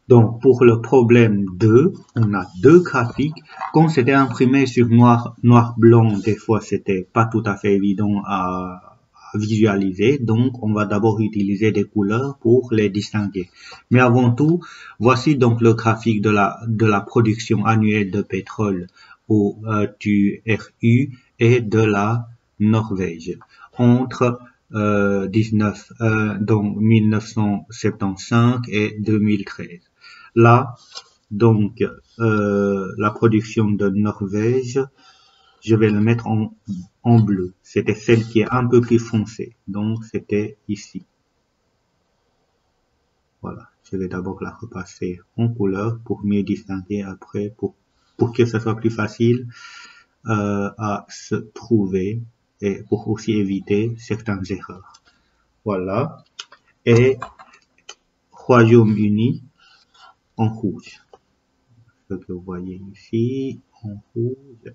Donc, pour le problème 2, on a deux graphiques. Quand c'était imprimé sur noir-blanc, des fois, c'était pas tout à fait évident à visualiser. Donc, on va d'abord utiliser des couleurs pour les distinguer. Mais avant tout, voici donc le graphique de la production annuelle de pétrole du RU et de la Norvège entre 1975 et 2013. Là, donc, la production de Norvège, je vais le mettre en bleu. C'était celle qui est un peu plus foncée. Donc, c'était ici. Voilà. Je vais d'abord la repasser en couleur pour mieux distinguer après, pour que ce soit plus facile à se trouver et pour aussi éviter certaines erreurs. Voilà. Et Royaume-Uni en rouge. Ce que vous voyez ici en rouge.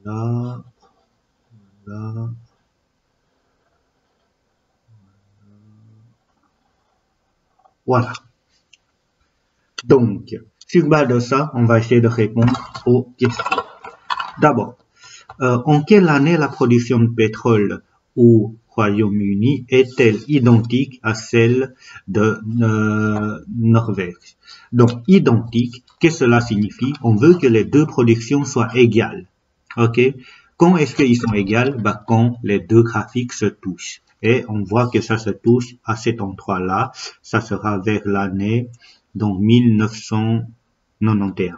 Là, là. Voilà. Donc, sur base de ça, on va essayer de répondre aux questions. D'abord, en quelle année la production de pétrole au Royaume-Uni est-elle identique à celle de Norvège? Donc, identique, qu'est-ce que cela signifie? On veut que les deux productions soient égales. Ok? Quand est-ce qu'ils sont égales? Bah, quand les deux graphiques se touchent. Et on voit que ça se touche à cet endroit-là. Ça sera vers l'année, donc 1991.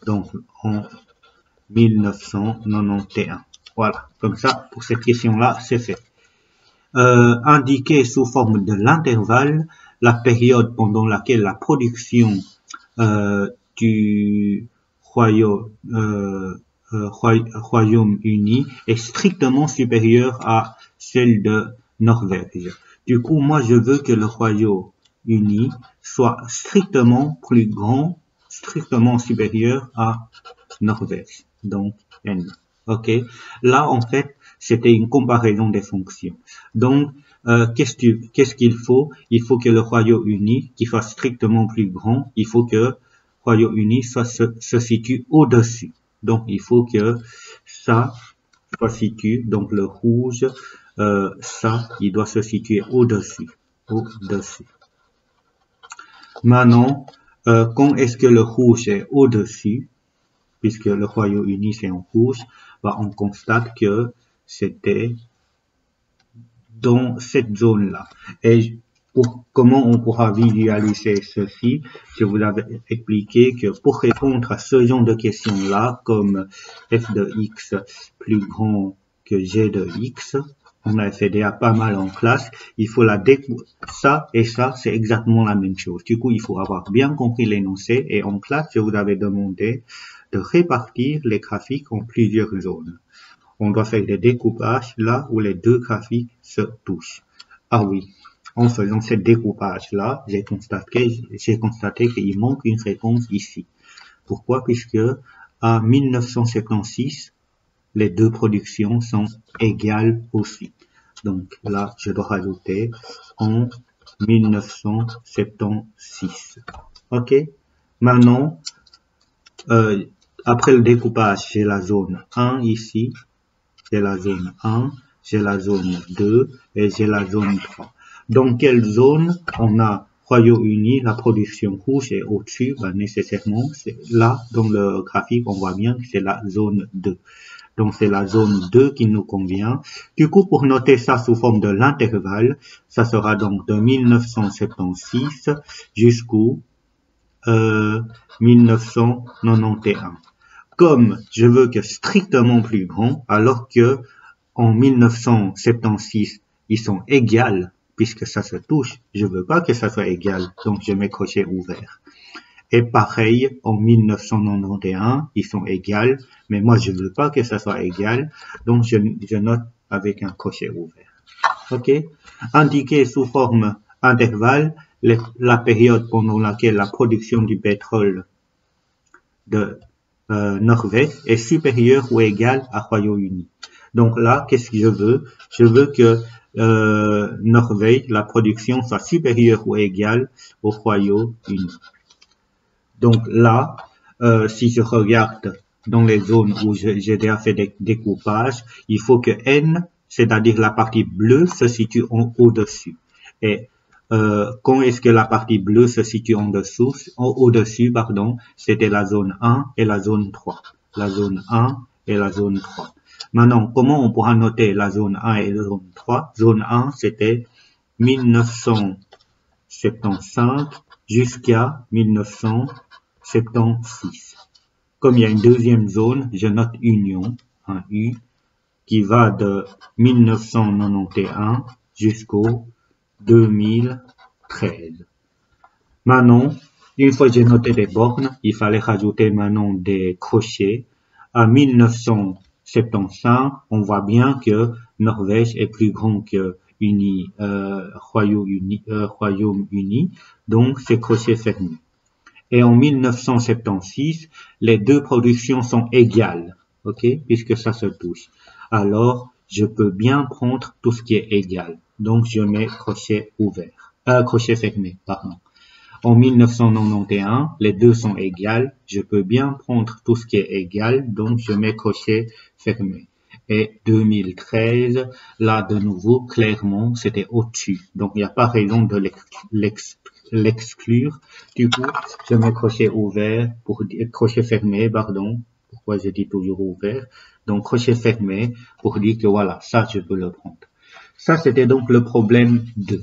Donc, en 1991. Voilà, comme ça, pour cette question-là, c'est fait. Indiquer sous forme de l'intervalle la période pendant laquelle la production du Royaume-Uni est strictement supérieure à celle de Norvège. Du coup, moi, je veux que le Royaume-Uni soit strictement plus grand, strictement supérieur à Norvège. Donc, N. OK. Là, en fait, c'était une comparaison des fonctions. Donc, qu'est-ce qu'il faut? Il faut que le Royaume-Uni, qui soit strictement plus grand, il faut que le Royaume-Uni se situe au-dessus. Donc, il faut que ça soit situé, donc le rouge, ça, il doit se situer au-dessus. Au-dessus. Maintenant, quand est-ce que le rouge est au-dessus? Puisque le Royaume-Uni c'est en rouge, bah, on constate que c'était dans cette zone-là. Et comment on pourra visualiser ceci, je vous avais expliqué que pour répondre à ce genre de questions-là, comme f de x plus grand que g de x, on a fait déjà pas mal en classe, il faut ça et ça, c'est exactement la même chose. Du coup, il faut avoir bien compris l'énoncé et en classe, je vous avais demandé de répartir les graphiques en plusieurs zones. On doit faire des découpages là où les deux graphiques se touchent. Ah oui, en faisant ce découpage-là, j'ai constaté qu'il manque une réponse ici. Pourquoi? Puisque à 1976, les deux productions sont égales aussi. Donc là, je dois rajouter en 1976. OK? Maintenant, après le découpage, j'ai la zone 1 ici, j'ai la zone 1, j'ai la zone 2 et j'ai la zone 3. Dans quelle zone on a Royaume-Uni, la production rouge est au-dessus, ben nécessairement, c'est là, dans le graphique, on voit bien que c'est la zone 2. Donc, c'est la zone 2 qui nous convient. Du coup, pour noter ça sous forme de l'intervalle, ça sera donc de 1976 jusqu'au 1991. Comme je veux que strictement plus grand, alors que en 1976, ils sont égales, puisque ça se touche, je veux pas que ça soit égal, donc je mets crochet ouvert. Et pareil, en 1991, ils sont égales, mais moi je veux pas que ça soit égal, donc je note avec un crochet ouvert. OK? Indiquer sous forme intervalle la période pendant laquelle la production du pétrole de Norvège est supérieure ou égale à Royaume-Uni. Donc là, qu'est-ce que je veux? Je veux que Norvège, la production soit supérieure ou égale au Royaume-Uni. Donc là, si je regarde dans les zones où j'ai déjà fait des découpages, il faut que N, c'est-à-dire la partie bleue, se situe au-dessus. Et quand est-ce que la partie bleue se situe en dessous, au-dessus, pardon, c'était la zone 1 et la zone 3. La zone 1 et la zone 3. Maintenant, comment on pourra noter la zone 1 et la zone 3? Zone 1, c'était 1975 jusqu'à 1976. Comme il y a une deuxième zone, je note union, un U, qui va de 1991 jusqu'au 2013. Maintenant, une fois que j'ai noté des bornes, il fallait rajouter maintenant des crochets. À 1975, on voit bien que Norvège est plus grand que Royaume-Uni, donc c'est crochet fermé. Et en 1976, les deux productions sont égales, ok, puisque ça se touche. Alors, je peux bien prendre tout ce qui est égal. Donc, je mets crochet ouvert, crochet fermé, pardon. En 1991, les deux sont égales. Je peux bien prendre tout ce qui est égal, donc je mets crochet fermé. Et 2013, là de nouveau, clairement, c'était au-dessus. Donc, il n'y a pas raison de l'exclure. Du coup, je mets crochet ouvert pour dire, crochet fermé, pardon. Pourquoi je dis toujours ouvert? Donc, crochet fermé pour dire que voilà, ça, je peux le prendre. Ça, c'était donc le problème 2.